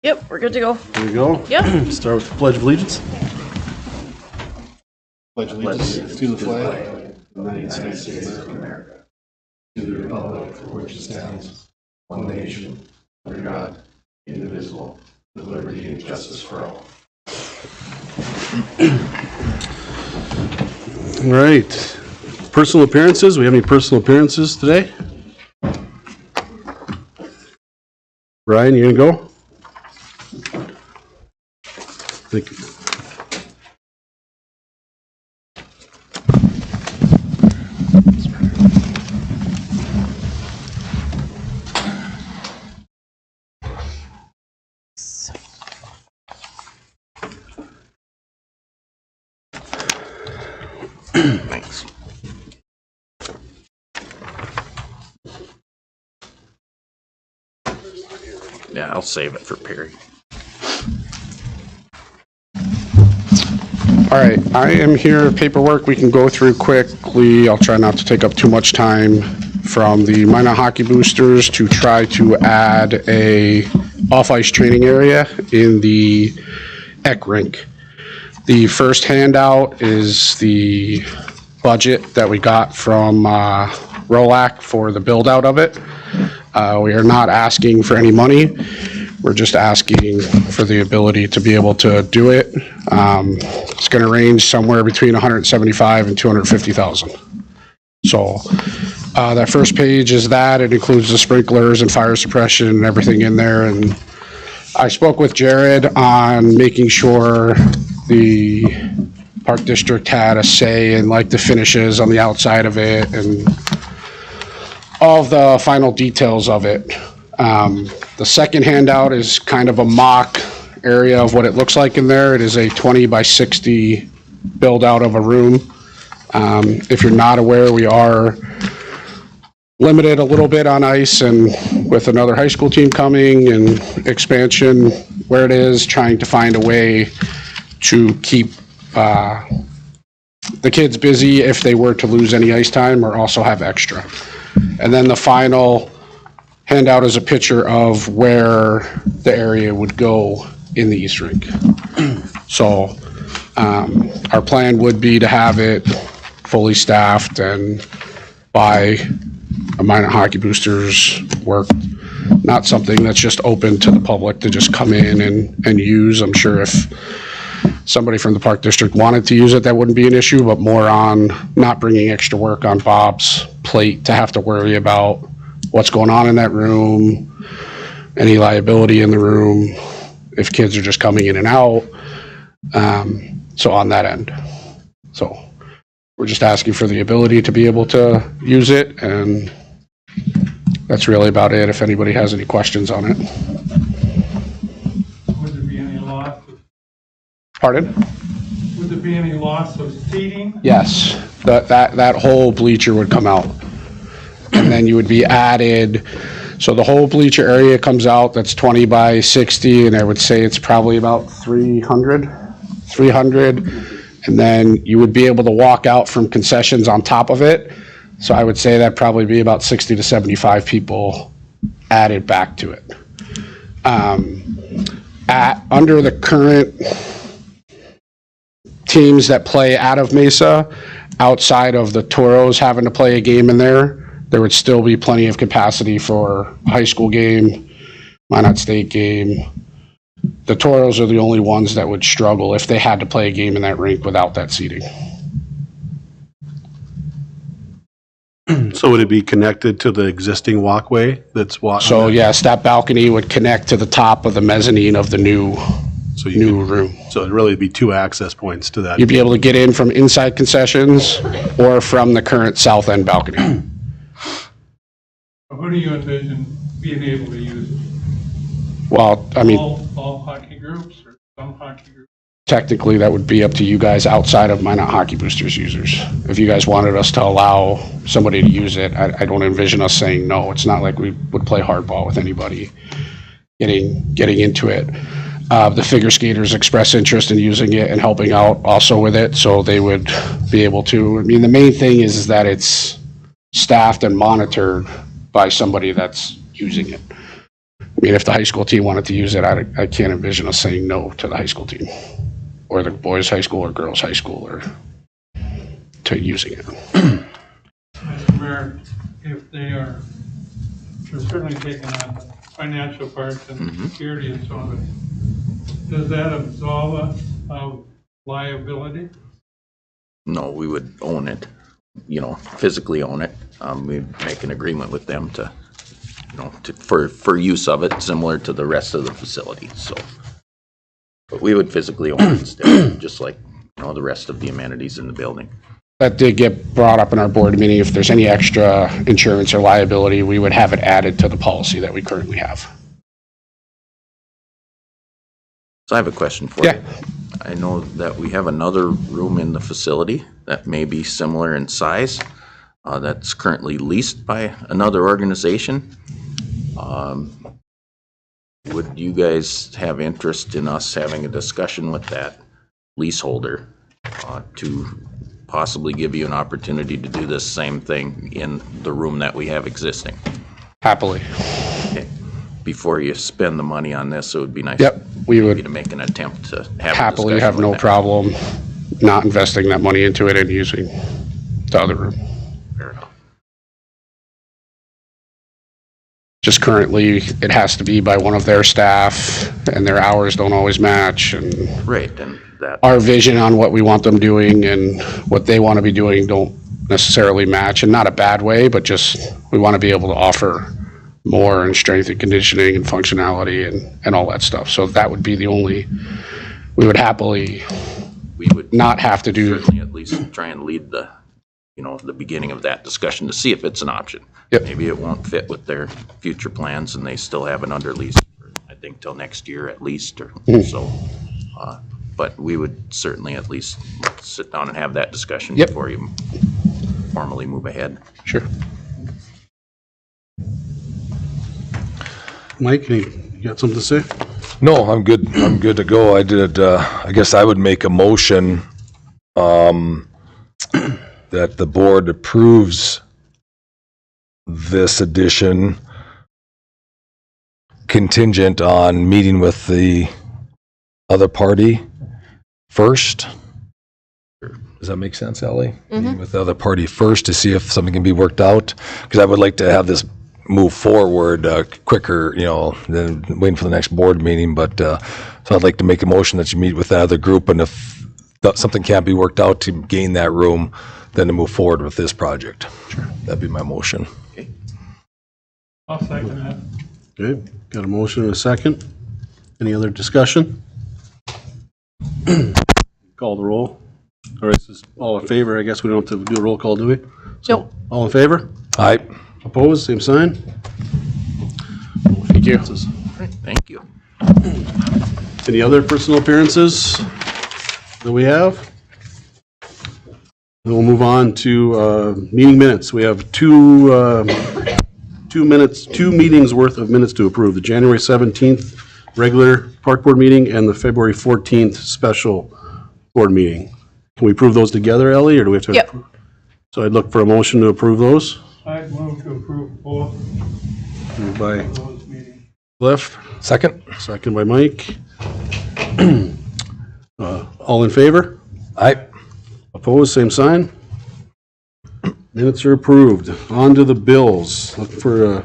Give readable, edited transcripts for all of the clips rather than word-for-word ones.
Yep, we're good to go. There we go. Yep. Start with the Pledge of Allegiance. Pledge allegiance to the flag of the United States of America, to the republic for which it stands, one nation, under God, indivisible, with liberty and justice for all. All right. Personal appearances. We have any personal appearances today? Brian, you gonna go? Thank you. Thanks. Yeah, I'll save it for Perry. All right, I am here, paperwork we can go through quickly. I'll try not to take up too much time. From the Minot Hockey Boosters to try to add a off-ice training area in the Eck rink. The first handout is the budget that we got from ROLAC for the build-out of it. We are not asking for any money. We're just asking for the ability to be able to do it. It's going to range somewhere between 175 and 250,000. So that first page is that. It includes the sprinklers and fire suppression and everything in there. And I spoke with Jared on making sure the Park District had a say in like the finishes on the outside of it and all of the final details of it. The second handout is kind of a mock area of what it looks like in there. It is a 20 by 60 build out of a room. If you're not aware, we are limited a little bit on ice, and with another high school team coming and expansion where it is, trying to find a way to keep the kids busy if they were to lose any ice time or also have extra. And then the final handout is a picture of where the area would go in the East Rink. So our plan would be to have it fully staffed and by a Minot Hockey Boosters work, not something that's just open to the public to just come in and use. I'm sure if somebody from the Park District wanted to use it, that wouldn't be an issue, but more on not bringing extra work on Bob's plate to have to worry about what's going on in that room, any liability in the room, if kids are just coming in and out. So on that end. So we're just asking for the ability to be able to use it, and that's really about it. If anybody has any questions on it. Would there be any loss? Pardon? Would there be any loss of seating? Yes, that whole bleacher would come out. And then you would be added, so the whole bleacher area comes out, that's 20 by 60, and I would say it's probably about 300. And then you would be able to walk out from concessions on top of it. So I would say that'd probably be about 60 to 75 people added back to it. Under the current teams that play out of Mesa, outside of the Toros having to play a game in there, there would still be plenty of capacity for a high school game, Minot State game. The Toros are the only ones that would struggle if they had to play a game in that rink without that seating. So would it be connected to the existing walkway that's So yes, that balcony would connect to the top of the mezzanine of the new room. So it'd really be two access points to that. You'd be able to get in from inside concessions or from the current south end balcony. Who do you envision being able to use it? Well, I mean, All hockey groups or some hockey groups? technically that would be up to you guys outside of Minot Hockey Boosters users. If you guys wanted us to allow somebody to use it, I don't envision us saying no. It's not like we would play hardball with anybody getting into it. The figure skaters express interest in using it and helping out also with it, so they would be able to. I mean, the main thing is that it's staffed and monitored by somebody that's using it. I mean, if the high school team wanted to use it, I can't envision us saying no to the high school team, or the boys' high school or girls' high school, or to using it. Mr. Mayor, if they're certainly taking on the financial parts and security and so on, does that absolve us of liability? No, we would own it, physically own it. We'd make an agreement with them to, for use of it, similar to the rest of the facility, so. But we would physically own it still, just like, the rest of the amenities in the building. That did get brought up in our board meeting. If there's any extra insurance or liability, we would have it added to the policy that we currently have. So I have a question for you. Yeah. I know that we have another room in the facility that may be similar in size, that's currently leased by another organization. Would you guys have interest in us having a discussion with that leaseholder to possibly give you an opportunity to do this same thing in the room that we have existing? Happily. Okay. Before you spend the money on this, it would be nice Yep, we would to make an attempt to have happily a discussion have with no them. problem not investing that money into it and using the other room. Fair enough. Just currently, it has to be by one of their staff, and their hours don't always match, and Right, and that, our vision on what we want them doing and what they want to be doing don't necessarily match, and not a bad way, but just we want to be able to offer more in strength and conditioning and functionality and all that stuff. So that would be the only, we would happily we would not have to do. certainly at least try and lead the, the beginning of that discussion to see if it's an option. Yep. Maybe it won't fit with their future plans and they still have an under lease for, I think, till next year at least, or so. But we would certainly at least sit down and have that discussion Yep. before you formally move ahead. Sure. Mike, you got something to say? No, I'm good. I'm good to go. I guess I would make a motion that the board approves this addition contingent on meeting with the other party first. Does that make sense, Ellie? Meeting with the other party first to see if something can be worked out, because I would like to have this move forward quicker, than waiting for the next board meeting. But so I'd like to make a motion that you meet with that other group, and if something can't be worked out to gain that room, then to move forward with this project. Sure. That'd be my motion. I'll second that. Okay, got a motion and a second. Any other discussion? Call the roll. All right, this is all in favor. I guess we don't have to do a roll call, do we? Nope. All in favor? Aye. Opposed, same sign? Thank you. Thank you. Any other personal appearances that we have? Then we'll move on to meeting minutes. We have two meetings worth of minutes to approve. The January 17th regular park board meeting and the February 14th special board meeting. Can we approve those together, Ellie, or do we have to? Yep. So I'd look for a motion to approve those. I'd move to approve both Moved by of those meetings. Cliff, Second? second by Mike. All in favor? Aye. Opposed, same sign. Minutes are approved. On to the bills. Look for a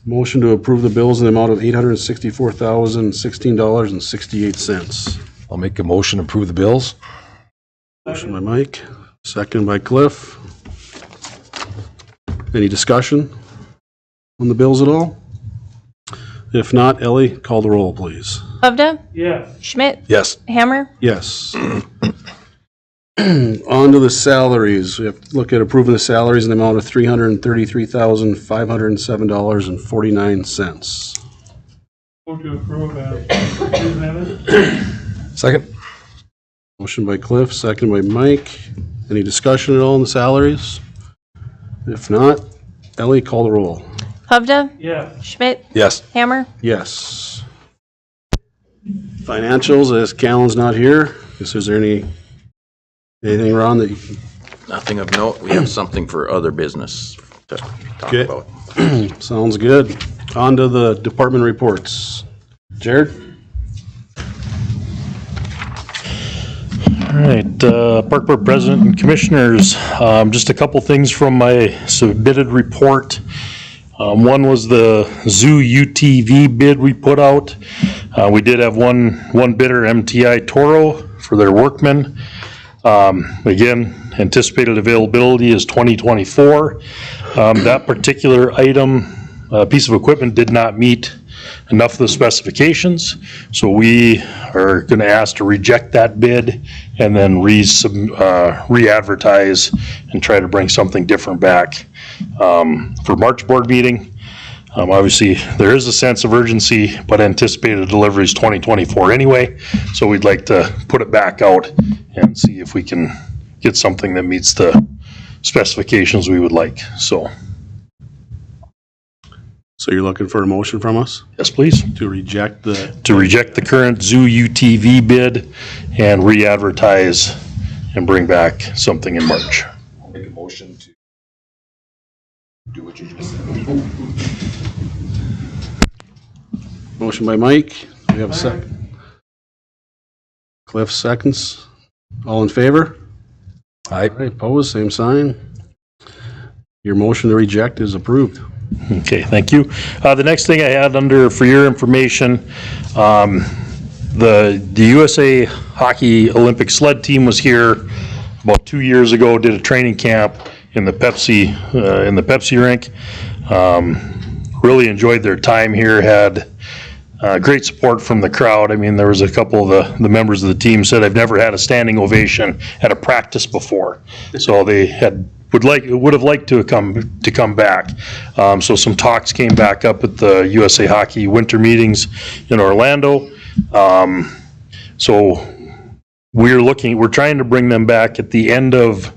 motion to approve the bills in the amount of $864,016.68. I'll make a motion to approve the bills. Motion by Mike, second by Cliff. Any discussion on the bills at all? If not, Ellie, call the roll, please. Hovda, Yes. Schmidt, Yes. Hammer, Yes. On to the salaries. We have to look at approving the salaries in the amount of $333,507.49. Move to approve as presented. Second? Motion by Cliff, second by Mike. Any discussion at all on the salaries? If not, Ellie, call the roll. Hovda, Yes. Schmidt, Yes. Hammer, Yes. Financials, as Callan's not here, is there anything, Ron, that you Nothing of note. We have something for other business to talk Okay. about. Sounds good. On to the department reports. Jared? All right, Park Board President and Commissioners, just a couple things from my submitted report. One was the Zoo UTV bid we put out. We did have one bidder, MTI Toro, for their workmen. Again, anticipated availability is 2024. That particular item, piece of equipment did not meet enough of the specifications, so we are going to ask to reject that bid and then re-advertise and try to bring something different back for March board meeting. Obviously, there is a sense of urgency, but anticipated delivery is 2024 anyway, so we'd like to put it back out and see if we can get something that meets the specifications we would like. So you're looking for a motion from us yes, please. to reject the, To reject the current Zoo UTV bid and re-advertise and bring back something in March. I'll make a motion to do what you just said. motion by Mike. Do we have a second? Cliff seconds. All in favor? Aye. Opposed, same sign. Your motion to reject is approved. Okay, thank you. The next thing I had under, for your information, the USA Hockey Olympic sled team was here about 2 years ago, did a training camp in the Pepsi rink. Really enjoyed their time here, had great support from the crowd. I mean, there was a couple of the members of the team said, I've never had a standing ovation at a practice before. So they would have liked to come back. So some talks came back up at the USA Hockey winter meetings in Orlando. So we're trying to bring them back at the end of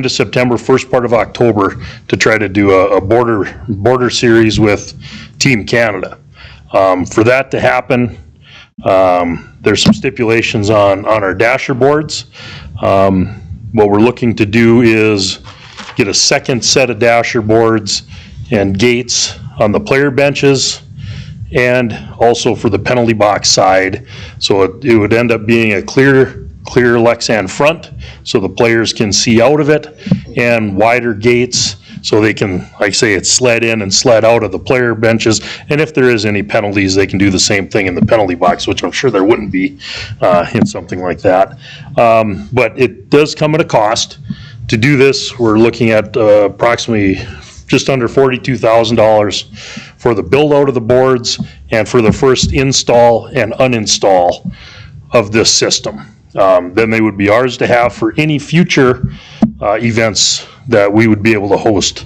September, first part of October, to try to do a border series with Team Canada. For that to happen, there's some stipulations on our dasher boards. What we're looking to do is get a second set of dasher boards and gates on the player benches and also for the penalty box side. So it would end up being a clear Lexan front so the players can see out of it, and wider gates so they can, like I say, it's sled in and sled out of the player benches. And if there is any penalties, they can do the same thing in the penalty box, which I'm sure there wouldn't be in something like that. But it does come at a cost. To do this, we're looking at approximately just under $42,000 for the build out of the boards and for the first install and uninstall of this system. Then they would be ours to have for any future events that we would be able to host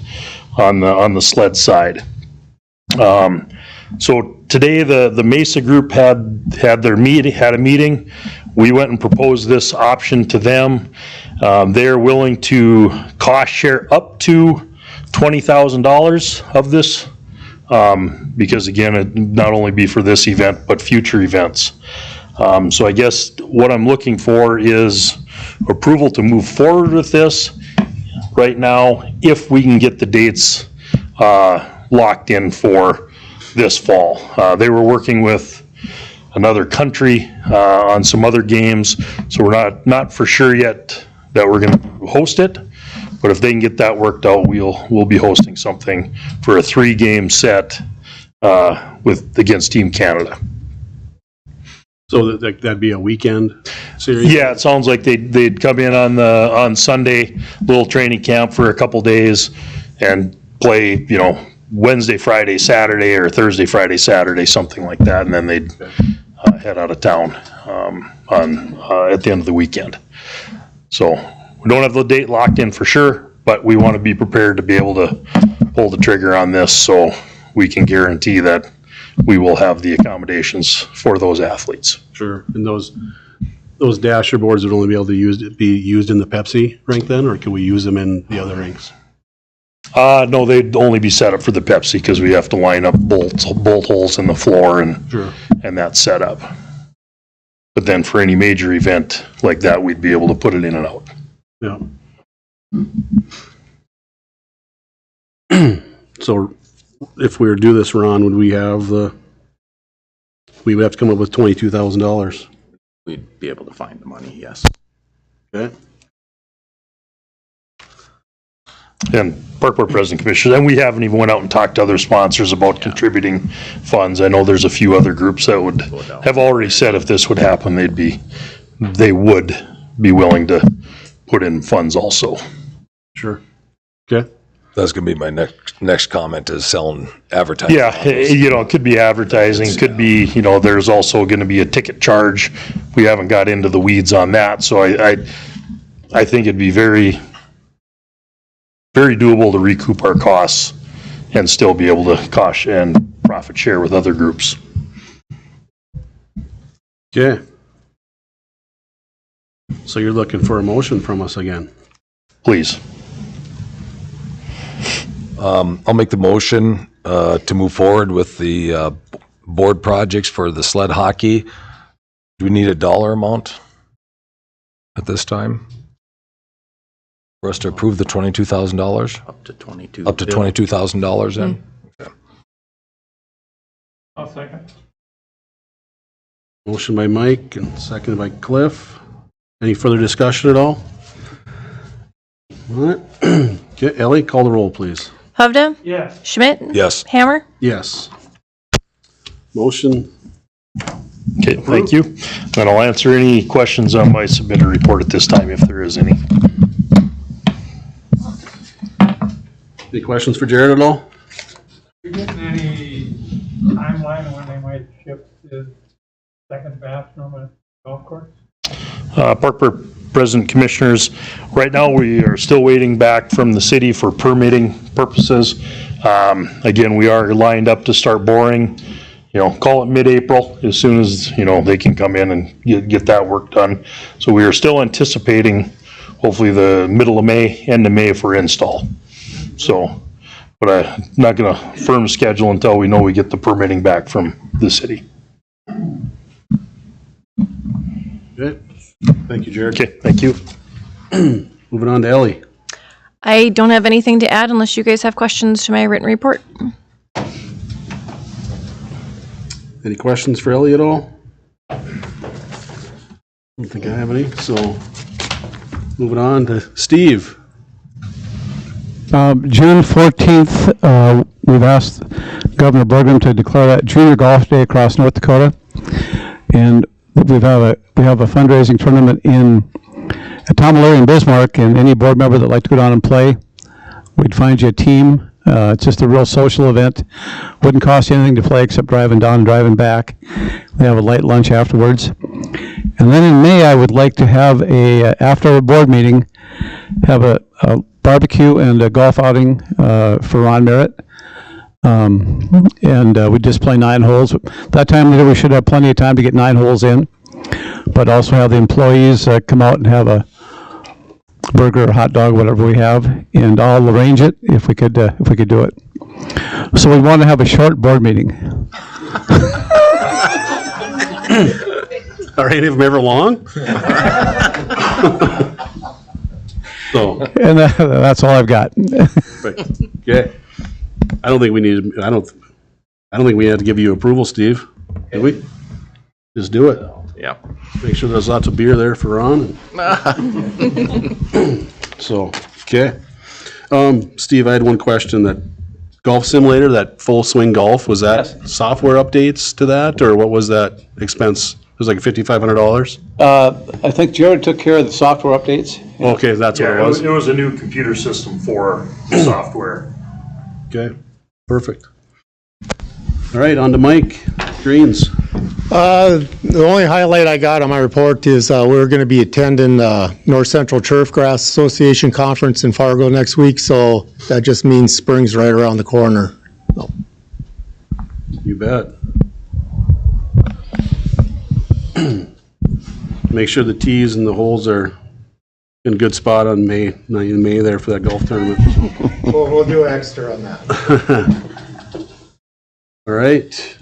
on the sled side. So today the Mesa group had a meeting. We went and proposed this option to them. They're willing to cost share up to $20,000 of this, because again, it not only be for this event, but future events. So I guess what I'm looking for is approval to move forward with this right now, if we can get the dates locked in for this fall. They were working with another country on some other games, so we're not for sure yet that we're going to host it. But if they can get that worked out, we'll be hosting something for a 3-game set against Team Canada. So that'd be a weekend series? Yeah, it sounds like they'd come in on Sunday, little training camp for a couple days, and play, Wednesday, Friday, Saturday, or Thursday, Friday, Saturday, something like that, and then they'd head out of town at the end of the weekend. So we don't have the date locked in for sure, but we want to be prepared to be able to pull the trigger on this so we can guarantee that we will have the accommodations for those athletes. Sure. And those dasher boards would only be able to be used in the Pepsi rink then, or can we use them in the other rinks? No, they'd only be set up for the Pepsi because we have to line up bolt holes in the floor and that setup. But then for any major event like that, we'd be able to put it in and out. Yeah. So if we were to do this, Ron, would we have we would have to come up with $22,000. We'd be able to find the money, yes. Okay. And Park Board President Commissioners, and we haven't even went out and talked to other sponsors about contributing funds. I know there's a few other groups that would have already said if this would happen, they would be willing to put in funds also. Sure. Okay. That's going to be my next comment is selling advertising. Yeah, it could be advertising, could be, there's also going to be a ticket charge. We haven't got into the weeds on that, so I think it'd be very, very doable to recoup our costs and still be able to cost and profit share with other groups. Okay. So you're looking for a motion from us again? Please. I'll make the motion to move forward with the board projects for the sled hockey. Do we need a dollar amount at this time for us to approve the $22,000? Up to 22. Up to $22,000 then? I'll second. Motion by Mike and seconded by Cliff. Any further discussion at all? All right. Okay, Ellie, call the roll, please. Hovde? Yes. Schmidt? Yes. Hammer? Yes. Motion. Okay, thank you. And I'll answer any questions on my submitted report at this time if there is any. Any questions for Jared at all? You getting any timeline when they might ship the second bathroom at golf course? Park Board President Commissioners, right now we are still waiting back from the city for permitting purposes. Again, we are lined up to start boring, call it mid-April, as soon as, they can come in and get that work done. So we are still anticipating hopefully the middle of May, end of May for install. So, but I'm not going to firm schedule until we know we get the permitting back from the city. Okay. Thank you, Jared. Okay, thank you. Moving on to Ellie. I don't have anything to add unless you guys have questions to my written report. Any questions for Ellie at all? I don't think I have any, so moving on to Steve. June 14th, we've asked Governor Burgum to declare that Junior Golf Day across North Dakota. And we have a fundraising tournament at Tom O'Leary in Bismarck, and any board member that'd like to go down and play, we'd find you a team. It's just a real social event. Wouldn't cost you anything to play except driving down and driving back. We have a light lunch afterwards. And then in May, I would like to have after our board meeting, have a barbecue and a golf outing for Ron Merritt. We just play 9 holes. That time of year, we should have plenty of time to get 9 holes in, but also have the employees come out and have a burger or hot dog, whatever we have, and I'll arrange it if we could do it. So we want to have a short board meeting. Are any of them ever long? So, And that's all I've got. okay. I don't think we had to give you approval, Steve. Did we? Just do it. Yeah. Make sure there's lots of beer there for Ron. So, okay. Steve, I had one question. That golf simulator, that Full Swing Golf, was that software updates to that, or what was that expense? It was like $5,500? I think Jared took care of the software updates. Okay, that's what it was. It was a new computer system for the software. Okay, perfect. All right, on to Mike. Greens. The only highlight I got on my report is we're going to be attending North Central Turfgrass Association Conference in Fargo next week, so that just means spring's right around the corner. So. You bet. Make sure the tees and the holes are in a good spot on May there for that golf tournament. We'll do extra on that. All right,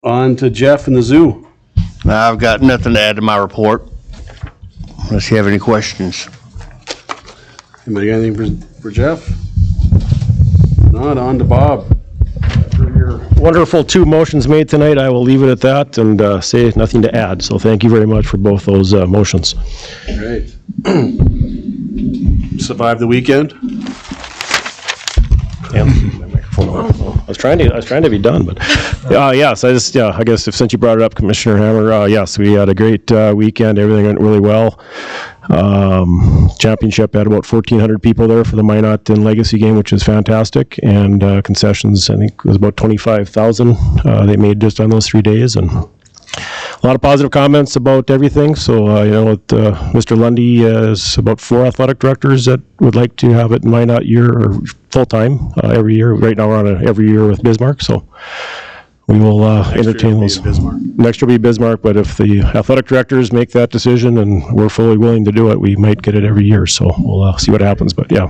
on to Jeff and the zoo. I've got nothing to add to my report, unless you have any questions. Anybody got anything for Jeff? Not, on to Bob. your wonderful 2 motions made tonight. I will leave it at that and say nothing to add. So thank you very much for both those motions. Great. Survived the weekend? Yeah, my microphone on. I was trying to be done, but yes, I guess since you brought it up, Commissioner Hammer, yes, we had a great weekend. Everything went really well. Championship had about 1,400 people there for the Minot and Legacy game, which is fantastic. And concessions, I think, was about 25,000 they made just on those 3 days, and a lot of positive comments about everything. So, Mr. Lundy has about 4 athletic directors that would like to have it in Minot year or full-time every year. Right now, we're on every year with Bismarck, so we will entertain those. Next year will be Bismarck, but if the athletic directors make that decision and we're fully willing to do it, we might get it every year. So we'll see what happens. But yeah,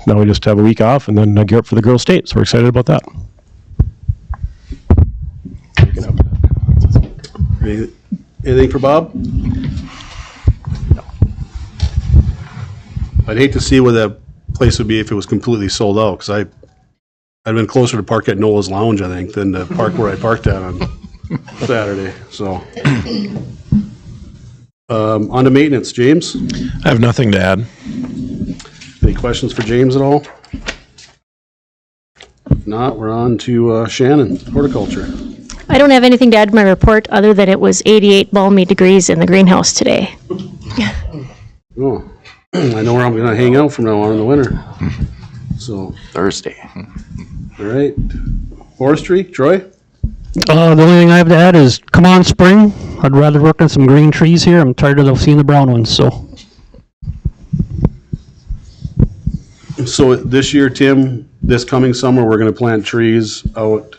now we just have a week off and then gear up for the girls' state. So we're excited about that. Anything for Bob? No. I'd hate to see where that place would be if it was completely sold out, because I'd been closer to park at Noah's Lounge, I think, than to park where I parked at on Saturday, so. On to maintenance, James? I have nothing to add. Any questions for James at all? If not, we're on to Shannon, horticulture. I don't have anything to add to my report other than it was 88 balmy degrees in the greenhouse today. Oh, I know where I'm gonna hang out from now on in the winter. So Thursday. All right. Forestry, Troy? The only thing I have to add is, come on, spring. I'd rather work on some green trees here. I'm tired of seeing the brown ones, so. So this year, Tim, this coming summer, we're gonna plant trees out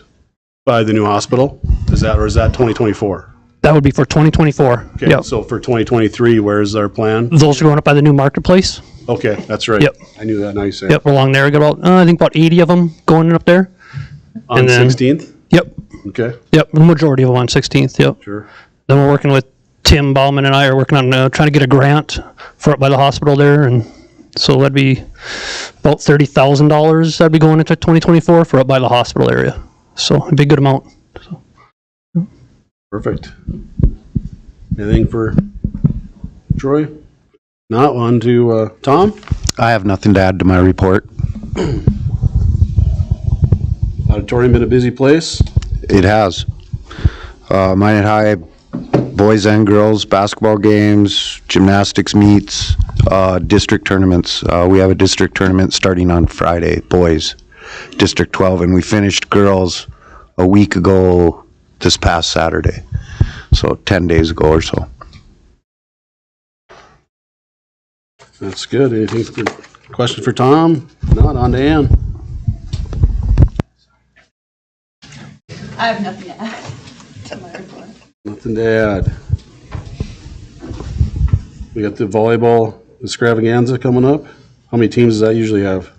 by the new hospital? Is that 2024? That would be for 2024. Okay, Yep. so for 2023, where's our plan? Those are going up by the new marketplace. Okay, that's right. Yep. I knew that, now you said. Yep, along there. We got about, I think about 80 of them going up there. On And then- 16th? Yep. Okay, Yep, the majority of them on 16th, yep. sure. Then we're working with Tim Bauman and I are working on trying to get a grant for up by the hospital there, and so that'd be about $30,000 that'd be going into 2024 for up by the hospital area. So it'd be a good amount. Perfect. Anything for Troy? Not on to Tom? I have nothing to add to my report. Auditorium been a busy place? It has. Minot High, boys and girls, basketball games, gymnastics meets, district tournaments. We have a district tournament starting on Friday, boys, District 12, and we finished girls a week ago this past Saturday, so 10 days ago or so. That's good. Anything for, question for Tom? Not, on to Ann. I have nothing to add to my report. Nothing to add. We got the volleyball extravaganza coming up. How many teams does that usually have?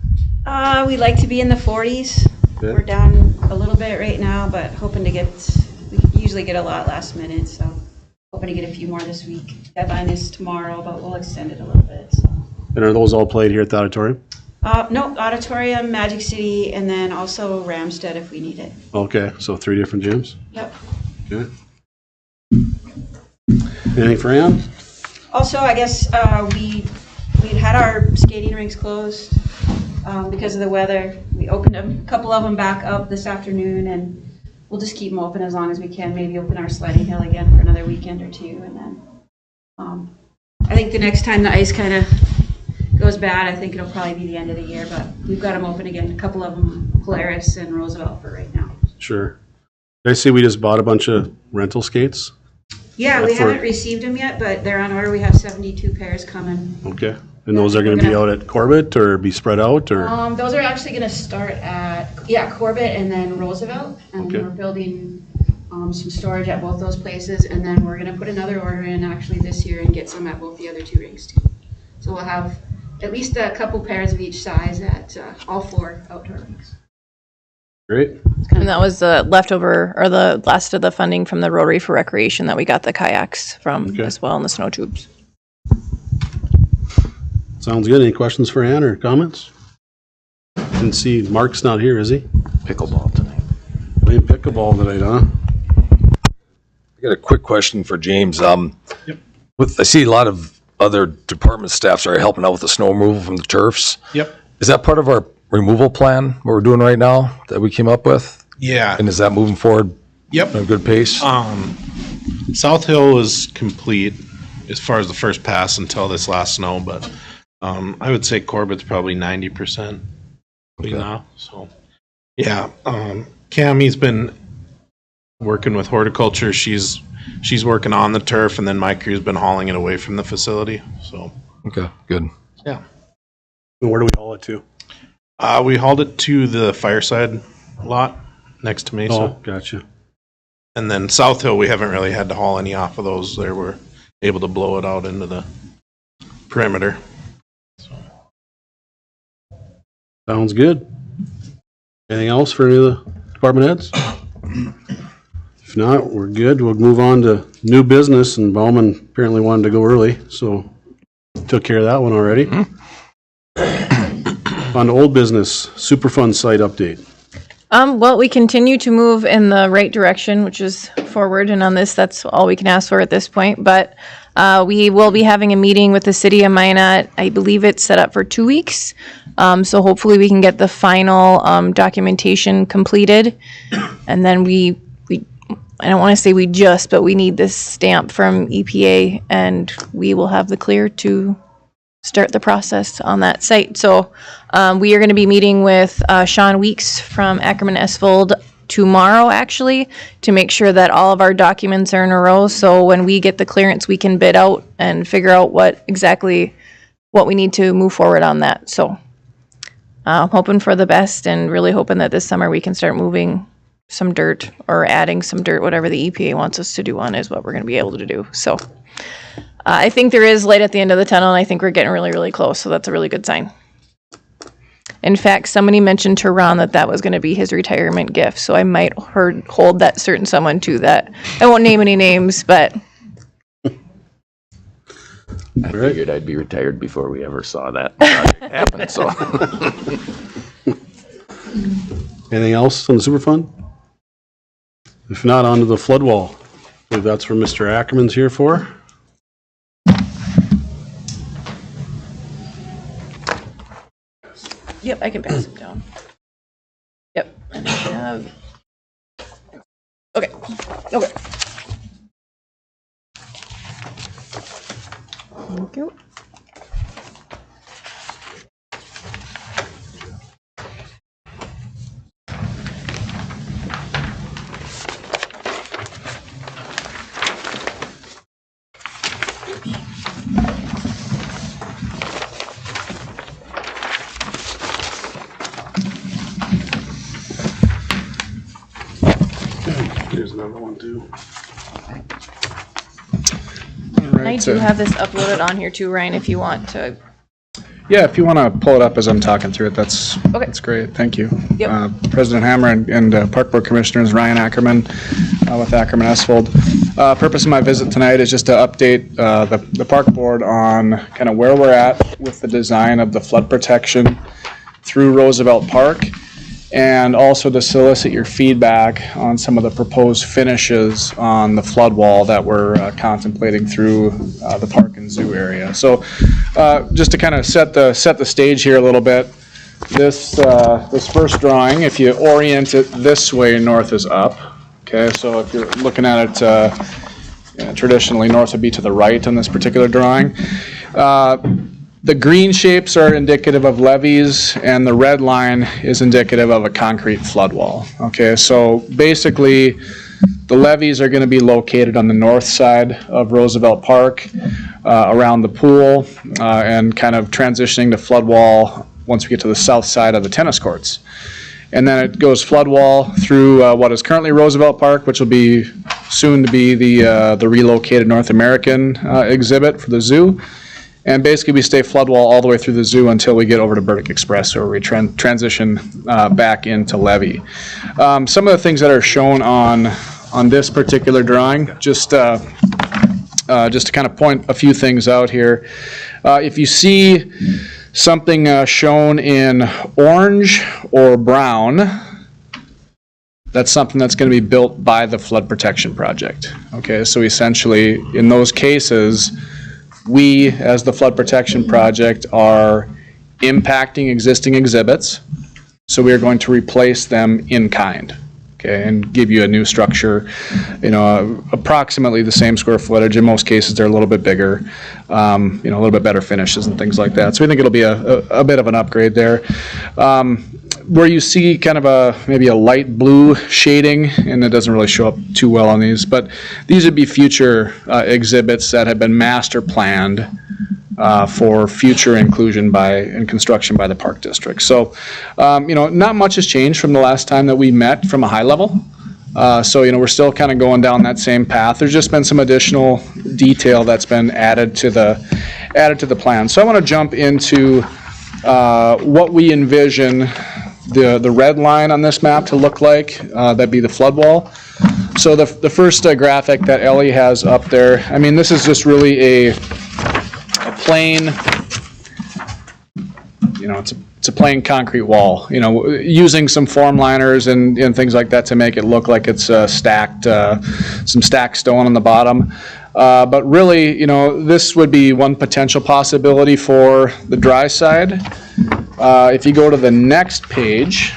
We like to be in the 40s. Okay. We're down a little bit right now, but hoping to get, we usually get a lot last minute, so hoping to get a few more this week. Deadline is tomorrow, but we'll extend it a little bit, so. And are those all played here at the auditorium? No, Auditorium, Magic City, and then also Ramstead if we need it. Okay, so 3 different gyms? Yep. Okay. Anything for Ann? Also, I guess we had our skating rinks closed because of the weather. We opened a couple of them back up this afternoon, and we'll just keep them open as long as we can. Maybe open our sledding hill again for another weekend or two, and then I think the next time the ice kind of goes bad, I think it'll probably be the end of the year. But we've got them open again. A couple of them, Polaris and Roosevelt, for right now. Sure. Did I see we just bought a bunch of rental skates? Yeah, we haven't received them yet, but they're on order. We have 72 pairs coming. Okay. And those are going to be out at Corbett or be spread out, or? Those are actually going to start at, Corbett and then Roosevelt. And Okay. we're building some storage at both those places. And then we're going to put another order in actually this year and get some at both the other 2 rinks too. So we'll have at least a couple pairs of each size at all 4 outdoor rinks. Great. And that was the leftover, or the last of the funding from the Rotary for Recreation that we got the kayaks from as well, and the snow tubes. Sounds good. Any questions for Ann or comments? Didn't see, Mark's not here, is he? Pickleball tonight. Playing pickleball tonight, huh? I got a quick question for James. I see a lot of other department staffs are helping out with the snow removal from the turfs. Yep. Is that part of our removal plan, what we're doing right now, that we came up with? Yeah. And is that moving forward? Yep. At a good pace? South Hill is complete as far as the first pass until this last snow, but I would say Corbett's probably 90% now. So, yeah. Cammie's been working with horticulture. She's working on the turf, and then my crew's been hauling it away from the facility. So. Okay, good. Yeah. And where do we haul it to? We hauled it to the Fireside lot next to Mesa. Oh, gotcha. And then South Hill, we haven't really had to haul any off of those. There, we're able to blow it out into the perimeter. Sounds good. Anything else for any of the department heads? If not, we're good. We'll move on to new business, and Bauman apparently wanted to go early, so took care of that one already. On to old business, Superfund site update. Well, we continue to move in the right direction, which is forward, and on this, that's all we can ask for at this point. But we will be having a meeting with the city of Minot. I believe it's set up for 2 weeks. So hopefully we can get the final documentation completed. And then I don't want to say but we need this stamp from EPA, and we will have the clear to start the process on that site. So we are going to be meeting with Sean Weeks from Ackerman Esfold tomorrow, actually, to make sure that all of our documents are in a row. So when we get the clearance, we can bid out and figure out what we need to move forward on that. So I'm hoping for the best, and really hoping that this summer we can start moving some dirt or adding some dirt, whatever the EPA wants us to do on is what we're going to be able to do. So I think there is light at the end of the tunnel, and I think we're getting really, really close, so that's a really good sign. In fact, somebody mentioned to Ron that was going to be his retirement gift, so I might hold that certain someone to that. I won't name any names, but... I figured I'd be retired before we ever saw that project happen, so. Anything else on the Superfund? If not, on to the flood wall. I believe that's what Mr. Ackerman's here for. Yep, I can pass it down. Yep, and I have... Okay. Thank you. Here's another one too. I do have this uploaded on here too, Ryan, if you want to. Yeah, if you want to pull it up as I'm talking through it, that's great. Thank you. Yep. President Hammer and Park Board Commissioners Ryan Ackerman with Ackerman Esfold. Purpose of my visit tonight is just to update the Park Board on kind of where we're at with the design of the flood protection through Roosevelt Park, and also to solicit your feedback on some of the proposed finishes on the flood wall that we're contemplating through the park and zoo area. So just to kind of set the stage here a little bit, this first drawing, if you orient it this way, north is up. Okay, so if you're looking at it traditionally, north would be to the right on this particular drawing. The green shapes are indicative of levees, and the red line is indicative of a concrete flood wall. Okay, so basically, the levees are going to be located on the north side of Roosevelt Park, around the pool, and kind of transitioning to flood wall once we get to the south side of the tennis courts. And then it goes flood wall through what is currently Roosevelt Park, which will be soon to be the relocated North American exhibit for the zoo. And basically, we stay flood wall all the way through the zoo until we get over to Burdick Express, where we transition back into levee. Some of the things that are shown on this particular drawing, just to kind of point a few things out here. If you see something shown in orange or brown, that's something that's going to be built by the flood protection project. Okay, so essentially, in those cases, we, as the flood protection project, are impacting existing exhibits, so we are going to replace them in kind. Okay, and give you a new structure, approximately the same square footage. In most cases, they're a little bit bigger, a little bit better finishes and things like that. So we think it'll be a bit of an upgrade there. Where you see kind of maybe a light blue shading, and it doesn't really show up too well on these, but these would be future exhibits that have been master planned for future inclusion and construction by the Park District. So, not much has changed from the last time that we met from a high level. So, we're still kind of going down that same path. There's just been some additional detail that's been added to the plan. So I want to jump into what we envision the red line on this map to look like. That'd be the flood wall. So the first graphic that Ellie has up there, I mean, this is just really a plain, it's a plain concrete wall, using some form liners and things like that to make it look like it's stacked, some stacked stone on the bottom. But really, this would be one potential possibility for the dry side. If you go to the next page,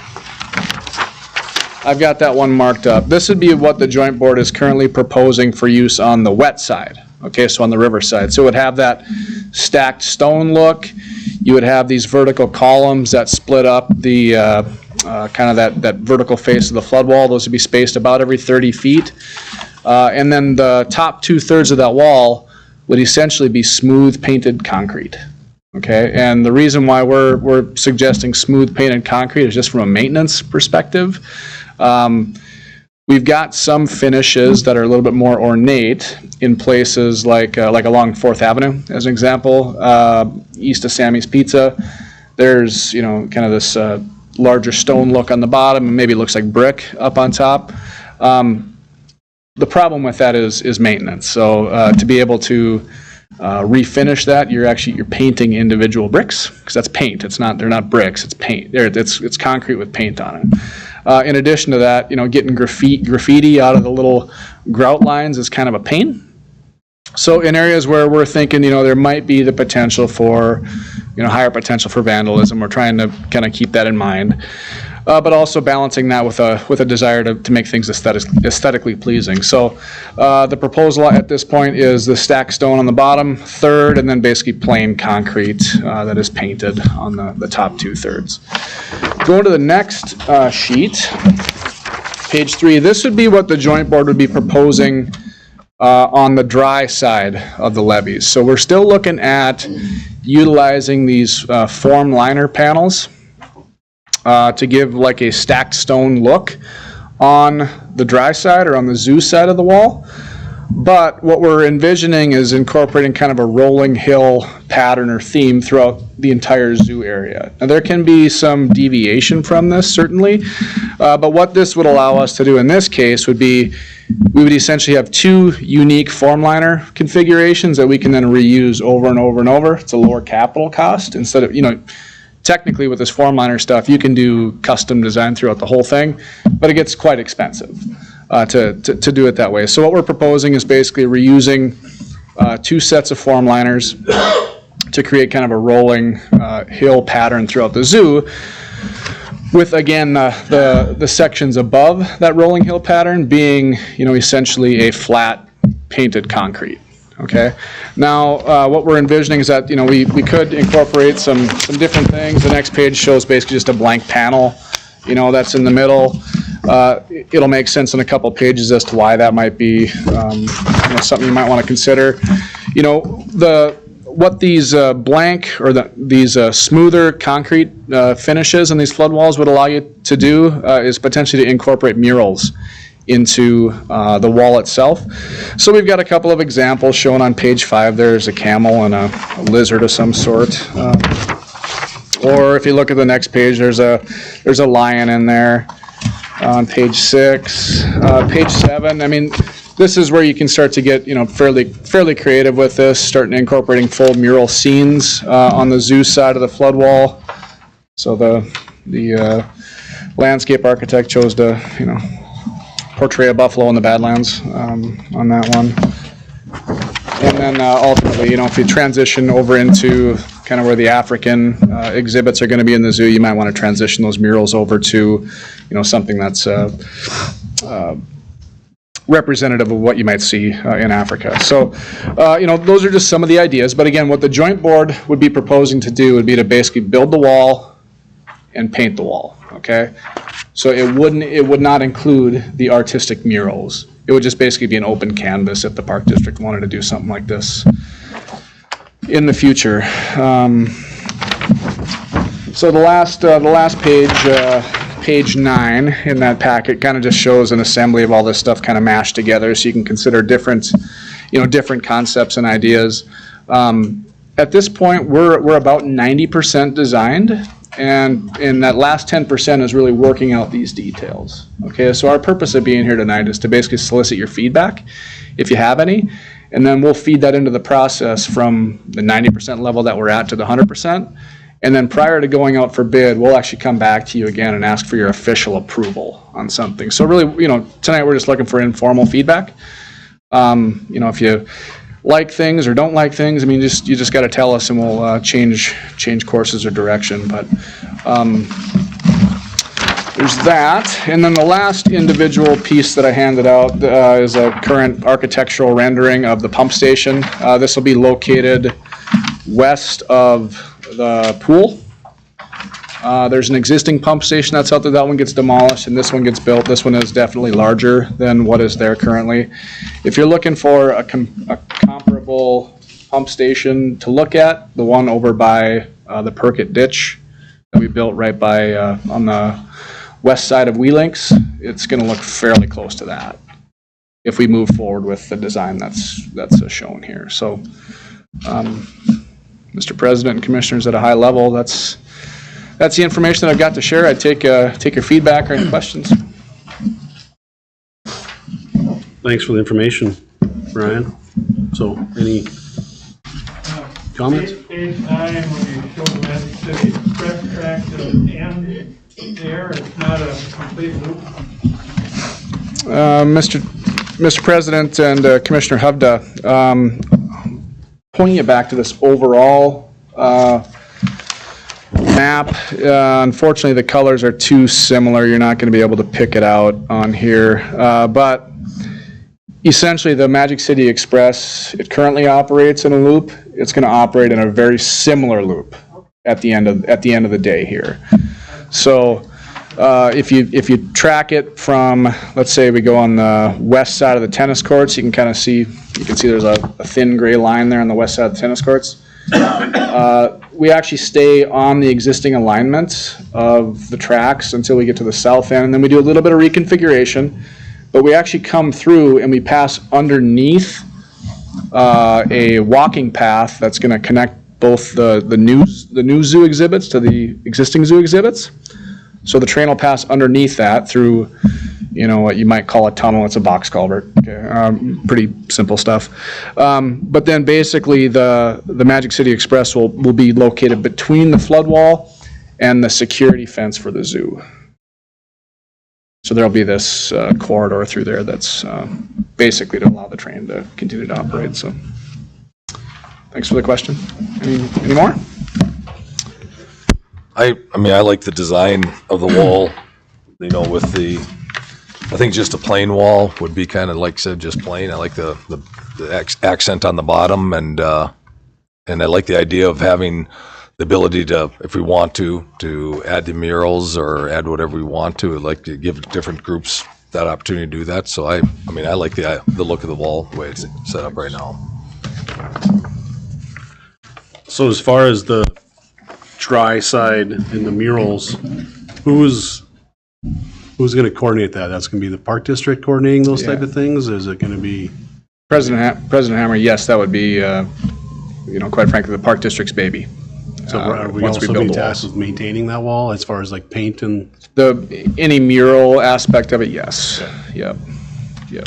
I've got that one marked up. This would be what the joint board is currently proposing for use on the wet side. Okay, so on the river side. So it would have that stacked stone look. You would have these vertical columns that split up the kind of that vertical face of the flood wall. Those would be spaced about every 30 feet. And then the top 2/3 of that wall would essentially be smooth painted concrete. Okay, and the reason why we're suggesting smooth painted concrete is just from a maintenance perspective. We've got some finishes that are a little bit more ornate in places like along 4th Avenue, as an example, east of Sammy's Pizza. There's, kind of this larger stone look on the bottom, and maybe it looks like brick up on top. The problem with that is maintenance. So to be able to refinish that, you're painting individual bricks, because that's paint. They're not bricks. It's paint. It's concrete with paint on it. In addition to that, getting graffiti out of the little grout lines is kind of a pain. So in areas where we're thinking, there might be the potential for, higher potential for vandalism, we're trying to kind of keep that in mind. But also balancing that with a desire to make things aesthetically pleasing. So the proposal at this point is the stacked stone on the bottom third, and then basically plain concrete that is painted on the top 2/3. Going to the next sheet, page 3. This would be what the joint board would be proposing on the dry side of the levees. So we're still looking at utilizing these form liner panels to give like a stacked stone look on the dry side or on the zoo side of the wall. But what we're envisioning is incorporating kind of a rolling hill pattern or theme throughout the entire zoo area. Now there can be some deviation from this, certainly, but what this would allow us to do in this case would be, we would essentially have 2 unique form liner configurations that we can then reuse over and over and over. It's a lower capital cost instead of, technically with this form liner stuff, you can do custom design throughout the whole thing, but it gets quite expensive to do it that way. So what we're proposing is basically reusing 2 sets of form liners to create kind of a rolling hill pattern throughout the zoo, with again the sections above that rolling hill pattern being essentially a flat painted concrete. Okay. Now, what we're envisioning is that we could incorporate some different things. The next page shows basically just a blank panel, that's in the middle. It'll make sense in a couple pages as to why that might be something you might want to consider. What these blank or these smoother concrete finishes in these flood walls would allow you to do is potentially to incorporate murals into the wall itself. So we've got a couple of examples shown on page 5. There's a camel and a lizard of some sort. Or if you look at the next page, there's a lion in there on page 6. Page 7, I mean, this is where you can start to get fairly creative with this, starting incorporating full mural scenes on the zoo side of the flood wall. So the landscape architect chose to portray a buffalo in the Badlands on that one. And then ultimately, if you transition over into kind of where the African exhibits are going to be in the zoo, you might want to transition those murals over to, something that's representative of what you might see in Africa. So, those are just some of the ideas. But again, what the joint board would be proposing to do would be to basically build the wall and paint the wall, okay? So it would not include the artistic murals. It would just basically be an open canvas if the Park District wanted to do something like this in the future. So the last page, page 9 in that packet, kind of just shows an assembly of all this stuff kind of mashed together, so you can consider different concepts and ideas. At this point, we're about 90% designed, and that last 10% is really working out these details. Okay, so our purpose of being here tonight is to basically solicit your feedback, if you have any, and then we'll feed that into the process from the 90% level that we're at to the 100%. And then prior to going out for bid, we'll actually come back to you again and ask for your official approval on something. So really, tonight we're just looking for informal feedback. If you like things or don't like things, you just got to tell us and we'll change courses or direction. But there's that. And then the last individual piece that I handed out is a current architectural rendering of the pump station. This will be located west of the pool. There's an existing pump station that's out there. That one gets demolished and this one gets built. This one is definitely larger than what is there currently. If you're looking for a comparable pump station to look at, the one over by the Perkett Ditch that we built right by on the west side of WeLinks, it's going to look fairly close to that if we move forward with the design that's shown here. So Mr. President and Commissioners, at a high level, that's the information that I've got to share. I'd take your feedback or any questions. Thanks for the information, Brian. So, any comments? Page 9, when you show the Magic City Express track to the end there, it's not a complete loop. Mr. President and Commissioner Hovda, pointing it back to this overall map, unfortunately the colors are too similar. You're not going to be able to pick it out on here. But essentially the Magic City Express, it currently operates in a loop. It's going to operate in a very similar loop at the end of the day here. So if you track it from, let's say we go on the west side of the tennis courts, you can see there's a thin gray line there on the west side of the tennis courts. We actually stay on the existing alignment of the tracks until we get to the south end, and then we do a little bit of reconfiguration, but we actually come through and we pass underneath a walking path that's going to connect both the new zoo exhibits to the existing zoo exhibits. So the train will pass underneath that through, what you might call a tunnel. It's a box culvert. Okay. Pretty simple stuff. But then basically the Magic City Express will be located between the flood wall and the security fence for the zoo. So there'll be this corridor through there that's basically to allow the train to continue to operate. So thanks for the question. Any more? I like the design of the wall, with I think just a plain wall would be kind of like I said, just plain. I like the accent on the bottom, and I like the idea of having the ability to, if we want to add the murals or add whatever we want to. I'd like to give different groups that opportunity to do that. So I like the look of the wall, the way it's set up right now. So as far as the dry side and the murals, who's going to coordinate that? That's going to be the Park District coordinating those type of things? Is it going to be President Hammer? Yes, that would be quite frankly the Park District's baby. So are we also being tasked with maintaining that wall as far as like paint and any mural aspect of it? Yes. Yep.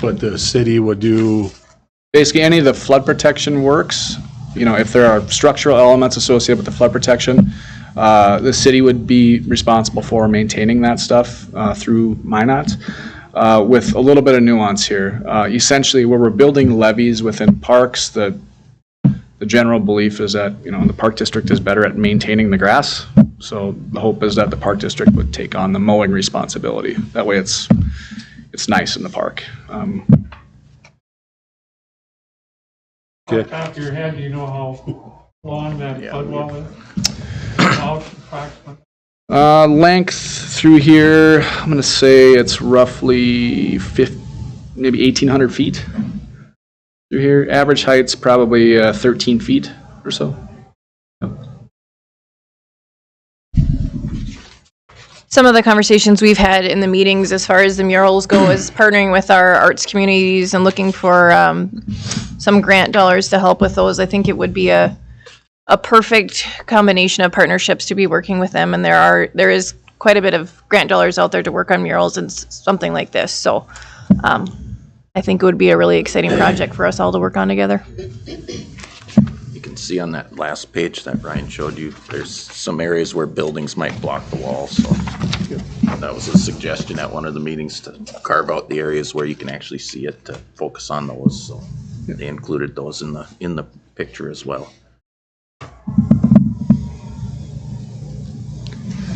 But the city would do basically any of the flood protection works. If there are structural elements associated with the flood protection, the city would be responsible for maintaining that stuff through Minot. with a little bit of nuance here. Essentially, where we're building levees within parks, the general belief is that, the park district is better at maintaining the grass. So the hope is that the park district would take on the mowing responsibility. That way it's nice in the park. Off the top of your head, do you know how long that flood wall is? About approximately? Length through here, I'm going to say it's roughly maybe 1,800 feet through here. Average height's probably 13 feet or so. Some of the conversations we've had in the meetings as far as the murals go is partnering with our arts communities and looking for some grant dollars to help with those. I think it would be a perfect combination of partnerships to be working with them, and there is quite a bit of grant dollars out there to work on murals and something like this. So I think it would be a really exciting project for us all to work on together. You can see on that last page that Ryan showed you, there's some areas where buildings might block the wall. So that was a suggestion at one of the meetings to carve out the areas where you can actually see it, to focus on those. So they included those in the picture as well.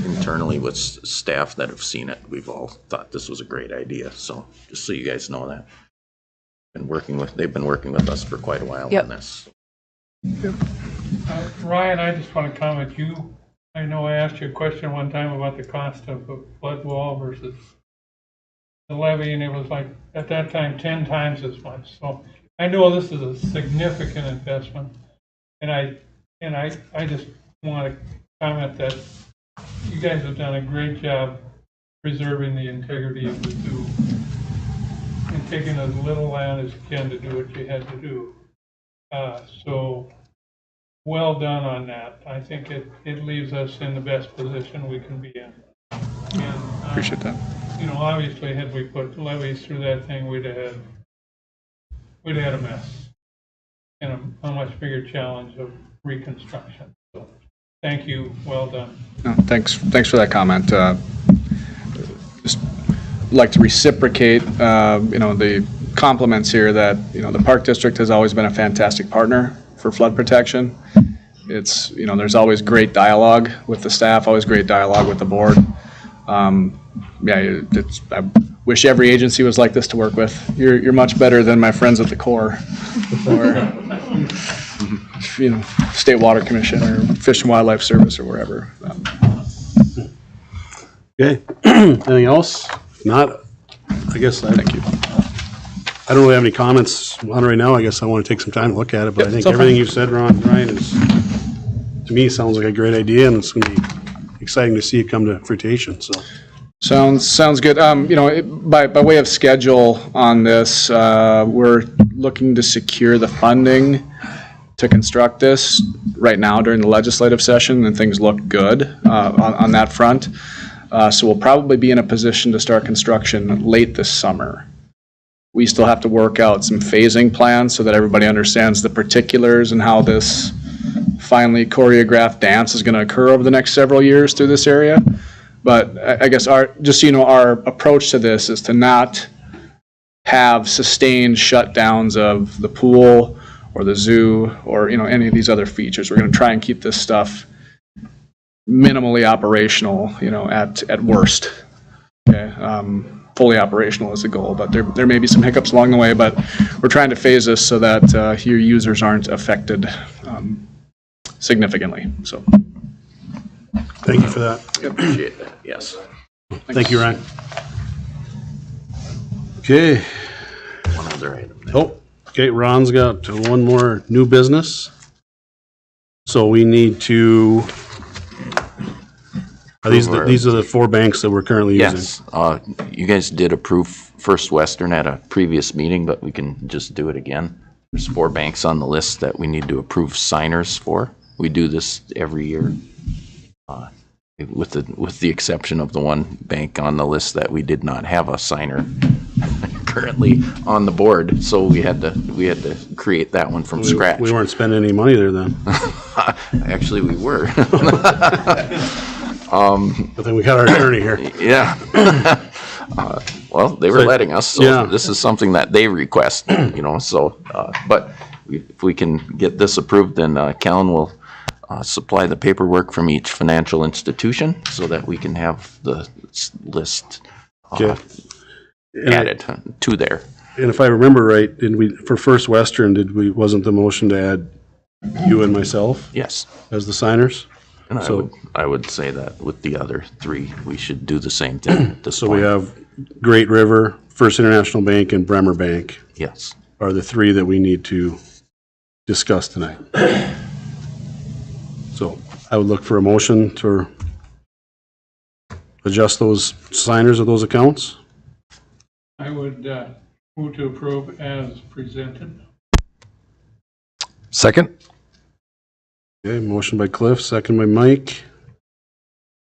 Internally with staff that have seen it, we've all thought this was a great idea. So just so you guys know that. They've been working with us for quite a while on this. Ryan, I just want to comment. I know I asked you a question one time about the cost of a flood wall versus the levee, and it was like, at that time, 10 times as much. So I know this is a significant investment, and I just want to comment that you guys have done a great job preserving the integrity of the zoo and taking as little land as you can to do what you had to do. So well done on that. I think it leaves us in the best position we can be in. And, Appreciate that. Obviously, had we put levees through that thing, we'd have had a mess and a much bigger challenge of reconstruction. So thank you. Well done. No, thanks for that comment. Just like to reciprocate, the compliments here that, the Park District has always been a fantastic partner for flood protection. It's, there's always great dialogue with the staff, always great dialogue with the board. I wish every agency was like this to work with. You're much better than my friends at the Corps or, State Water Commission or Fish and Wildlife Service or wherever. Okay, anything else? If not, I guess thank you. I don't really have any comments on it right now. I guess I want to take some time to look at it, but I think everything you've said, Ryan, is, to me, sounds like a great idea, and it's going to be exciting to see it come to fruition. So sounds good. By way of schedule on this, we're looking to secure the funding to construct this right now during the legislative session, and things look good on that front. So we'll probably be in a position to start construction late this summer. We still have to work out some phasing plans so that everybody understands the particulars and how this finely choreographed dance is going to occur over the next several years through this area. But I guess our approach to this is to not have sustained shutdowns of the pool or the zoo or any of these other features. We're going to try and keep this stuff minimally operational, at worst. Okay. Fully operational is the goal, but there may be some hiccups along the way, but we're trying to phase this so that your users aren't affected significantly. So thank you for that. I appreciate that. Yes. Thank you, Ryan. Okay. One other item. Okay, Ron's got one more new business. So we need to, these are the 4 banks that we're currently using. Yes, you guys did approve First Western at a previous meeting, but we can just do it again. There's 4 banks on the list that we need to approve signers for. We do this every year, with the exception of the one bank on the list that we did not have a signer currently on the board, so we had to create that one from scratch. We weren't spending any money there then. Actually, we were. But then we got our attorney here. Yeah. Well, they were So- letting us, so yeah. this is something that they request, so, but if we can get this approved, then Kellen will supply the paperwork from each financial institution so that we can have the list Okay. And I- added to there. And if I remember right, did we, for First Western, wasn't the motion to add you and myself Yes. as the signers? And I would say that with the other three, we should do the same thing at this So point. we have Great River, First International Bank, and Bremer Bank Yes. are the three that we need to discuss tonight. So I would look for a motion to adjust those signers of those accounts. I would move to approve as presented. Second? Okay, motion by Cliff, second by Mike.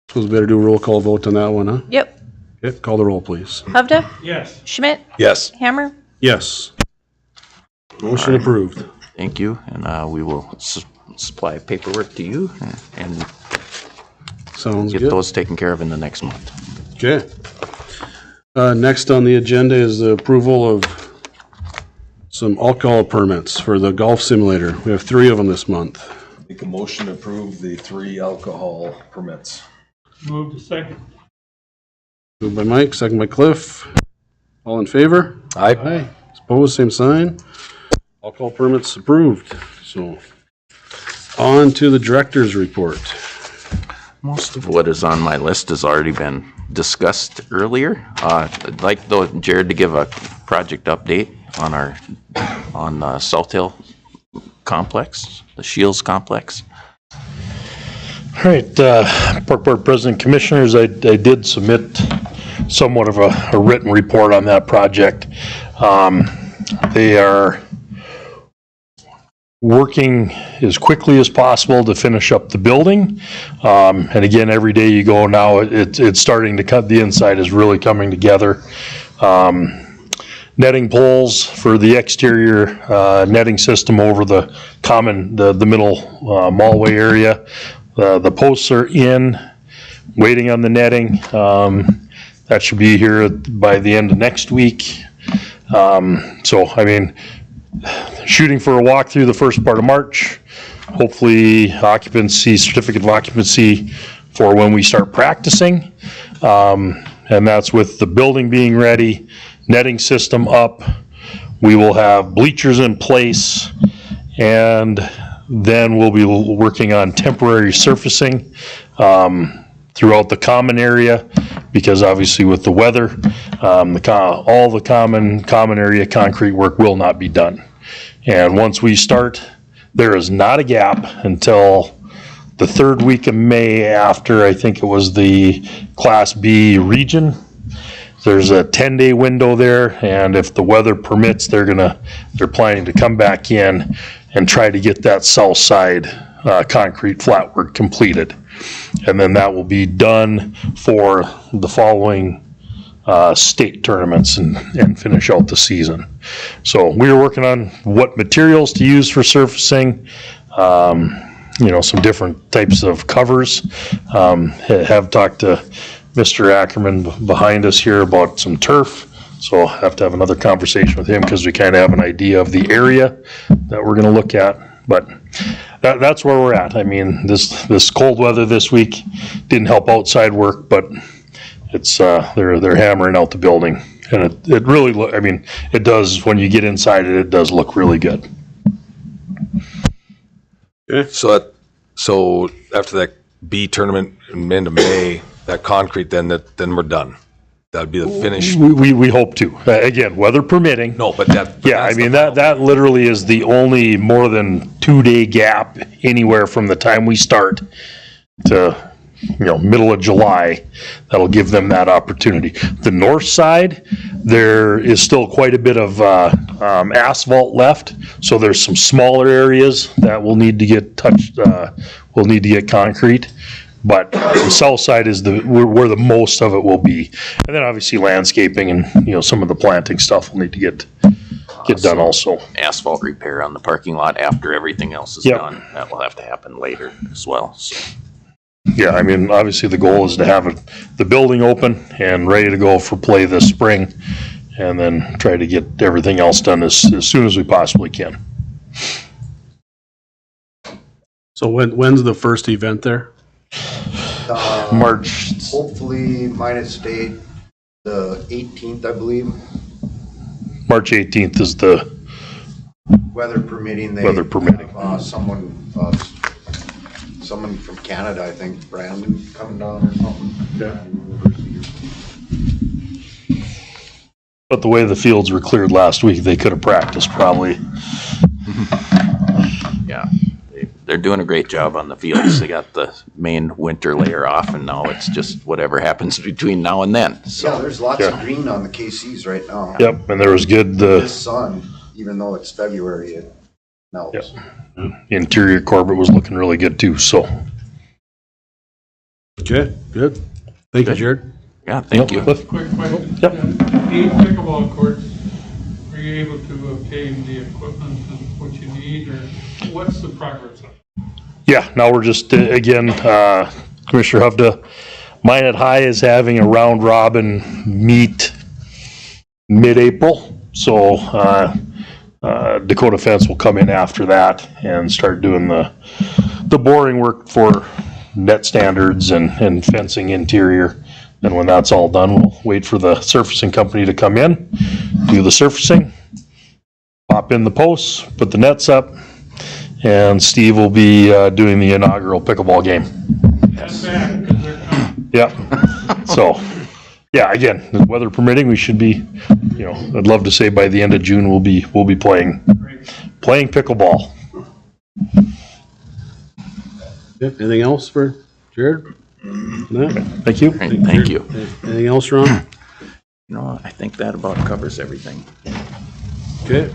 Suppose we better do a roll call vote on that one, huh? Yep. Okay, call the roll, please. Hovda? Yes. Schmidt? Yes. Hammer? Yes. Motion approved. Thank you, and we will supply paperwork to you and Sounds get good. those taken care of in the next month. Okay. Next on the agenda is the approval of some alcohol permits for the golf simulator. We have 3 of them this month. Make a motion to approve the 3 alcohol permits. Move to second. Moved by Mike, second by Cliff. All in favor? Aye. Opposed, same sign. Alcohol permits approved. So on to the director's report. Most of what is on my list has already been discussed earlier. I'd like though Jared to give a project update on South Hill complex, the Shields complex. All right, Park Board President, Commissioners, I did submit somewhat of a written report on that project. They are working as quickly as possible to finish up the building. And again, every day you go now, it's starting to cut, the inside is really coming together. Netting poles for the exterior netting system over the middle mallway area. The posts are in, waiting on the netting. That should be here by the end of next week. So, I mean, shooting for a walkthrough the first part of March. Hopefully certificate of occupancy for when we start practicing. And that's with the building being ready, netting system up. We will have bleachers in place, and then we'll be working on temporary surfacing throughout the common area, because obviously with the weather, all the common area concrete work will not be done. And once we start, there is not a gap until the 3rd week of May, after I think it was the Class B region. There's a 10-day window there, and if the weather permits, they're planning to come back in and try to get that south side concrete flat work completed. And then that will be done for the following state tournaments and finish out the season. So we are working on what materials to use for surfacing, some different types of covers. Have talked to Mr. Ackerman behind us here about some turf. So I'll have to have another conversation with him, because we kind of have an idea of the area that we're going to look at. But that's where we're at. I mean, this cold weather this week didn't help outside work, but it's they're hammering out the building, and it really it does, when you get inside it does look really good. Okay. So after that B tournament in end of May, that concrete, then we're done. That'd be the finish. We hope to. Again, weather permitting. No, but that. Yeah, I mean, that literally is the only more than 2-day gap anywhere from the time we start to, middle of July. That'll give them that opportunity. The north side, there is still quite a bit of asphalt left, so there's some smaller areas that will need to get touched, will need to get concrete. But the south side is where the most of it will be. And then obviously landscaping and, some of the planting stuff will need to get done also. Asphalt repair on the parking lot after everything else is Yep. done. That will have to happen later as well. So. Yeah, I mean, obviously the goal is to have the building open and ready to go for play this spring, and then try to get everything else done as soon as we possibly can. So when's the first event there? March. Hopefully, Minot State, the 18th, I believe. March 18th is the Weather permitting. Weather permitting. Someone from Canada, I think, Brandon, coming down or something. Yeah. But the way the fields were cleared last week, they could have practiced probably. Yeah, they're doing a great job on the fields. They got the main winter layer off, and now it's just whatever happens between now and then. So Yeah, there's lots of green on the KCs right now. Yep, and there was good, This sun, even though it's February, it melts. interior Corbett was looking really good too, so. Okay, good. Thank you, Jared. Yeah, thank you. Quick question. Yep. These pickleball courts, are you able to obtain the equipment and what you need, or what's the progress of it? Yeah, now we're just, again, Commissioner Hovda, Minot High is having a round robin meet mid-April. So Dakota Fence will come in after that and start doing the boring work for net standards and fencing interior. And when that's all done, we'll wait for the surfacing company to come in, do the surfacing, pop in the posts, put the nets up, and Steve will be doing the inaugural pickleball game. Yeah. So, yeah, again, the weather permitting, we should be, I'd love to say by the end of June we'll be playing pickleball. Anything else for Jared? No? Thank you. Thank you. Anything else, Ron? No, I think that about covers everything. Okay.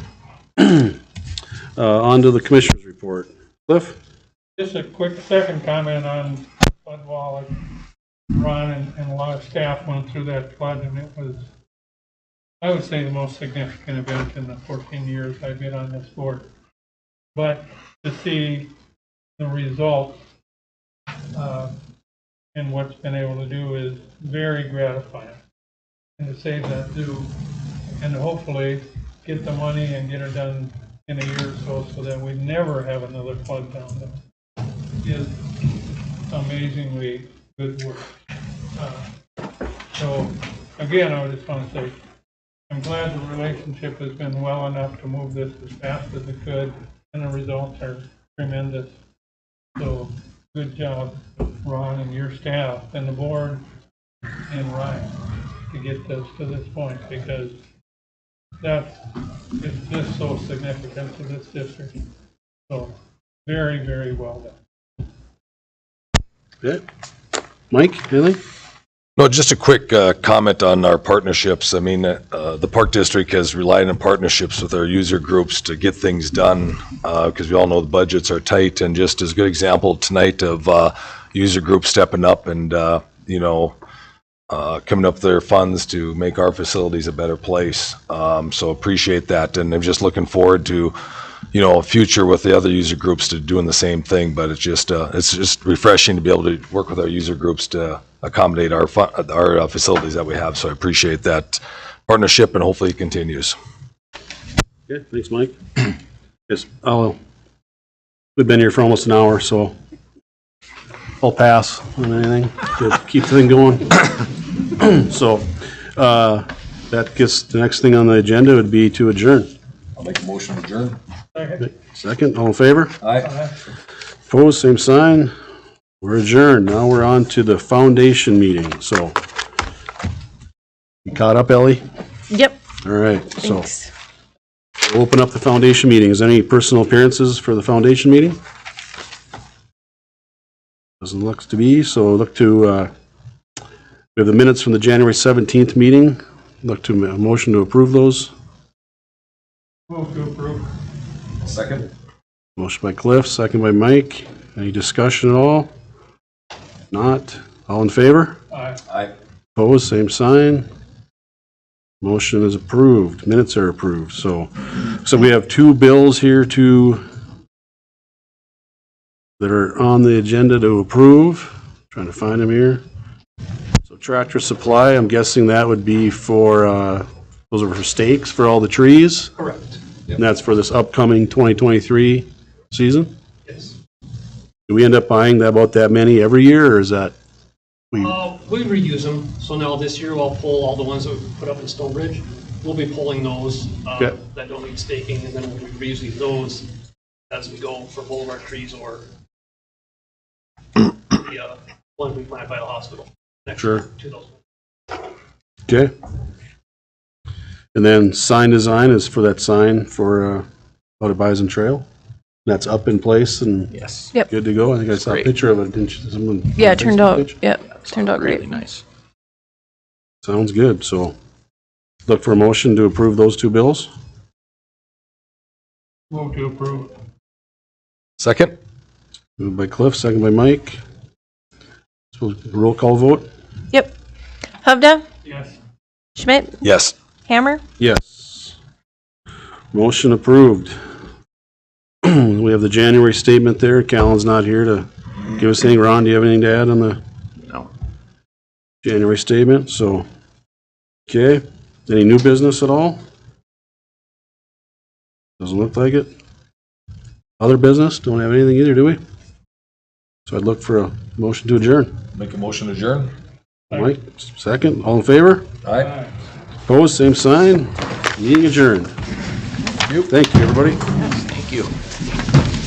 On to the commissioner's report. Cliff? Just a quick second comment on flood wall. Ron and a lot of staff went through that flood, and it was, I would say, the most significant event in the 14 years I've been on this board. But to see the result and what's been able to do is very gratifying. And to save that due, and hopefully get the money and get it done in a year or so that we never have another flood down there is amazingly good work. So again, I just want to say, I'm glad the relationship has been well enough to move this as fast as it could, and the results are tremendous. So good job, Ron and your staff and the board and Ryan to get this to this point, because it's just so significant to this district. So very, very well done. Good. Mike, anything? No, just a quick comment on our partnerships. I mean, the Park District has relied on partnerships with our user groups to get things done, because we all know the budgets are tight, and just as a good example tonight of user groups stepping up and, coming up with their funds to make our facilities a better place. So appreciate that, and I'm just looking forward to, a future with the other user groups to doing the same thing. But it's just refreshing to be able to work with our user groups to accommodate our facilities that we have. So I appreciate that partnership, and hopefully it continues. Okay, thanks, Mike. Yes, we've been here for almost an hour, so I'll pass on anything to keep the thing going. So that gets the next thing on the agenda would be to adjourn. I'll make a motion to adjourn. Second, all in favor? Aye. Opposed, same sign. We're adjourned. Now we're on to the foundation meeting. So you caught up, Ellie? Yep. All right. Thanks. So we'll open up the foundation meeting. Is there any personal appearances for the foundation meeting? Doesn't look to be. So look to, we have the minutes from the January 17th meeting. Look to a motion to approve those. Move to approve. Second. Motion by Cliff, second by Mike. Any discussion at all? Not. All in favor? Aye. Aye. Opposed, same sign. Motion is approved. Minutes are approved. So we have two bills here that are on the agenda to approve. Trying to find them here. So Tractor Supply, I'm guessing that would be for, those are for stakes for all the trees? Correct. And that's for this upcoming 2023 season? Yes. Do we end up buying about that many every year, or is that? We reuse them, so now this year I'll pull all the ones that we put up in Stonebridge. We'll be pulling those Okay. that don't need staking, and then we'll be reusing those as we go for boulevard trees or the ones we plant by the hospital. Next Sure. year, 2000. Okay. And then sign design is for that sign for out at Bison Trail? That's up in place and Yes. Yep. good to go? I think I saw a Great. picture of it, didn't you? Someone Yeah, on it turned Facebook out, page? yep, turned out Really great. nice. Sounds good, so look for a motion to approve those two bills. Move to approve. Second? Moved by Cliff, second by Mike. So roll call vote? Yep. Hovda, Yes. Schmidt, Yes. Hammer, Yes. Motion approved. We have the January statement there. Callan's not here to give us anything. Ron, do you have anything to add on the No. January statement? So, okay. Any new business at all? Doesn't look like it. Other business? Don't have anything either, do we? So I'd look for a motion to adjourn. Make a motion to adjourn? Mike, second. All in favor? Aye. Opposed, same sign. Meeting adjourned. Thank you, everybody. Thank you.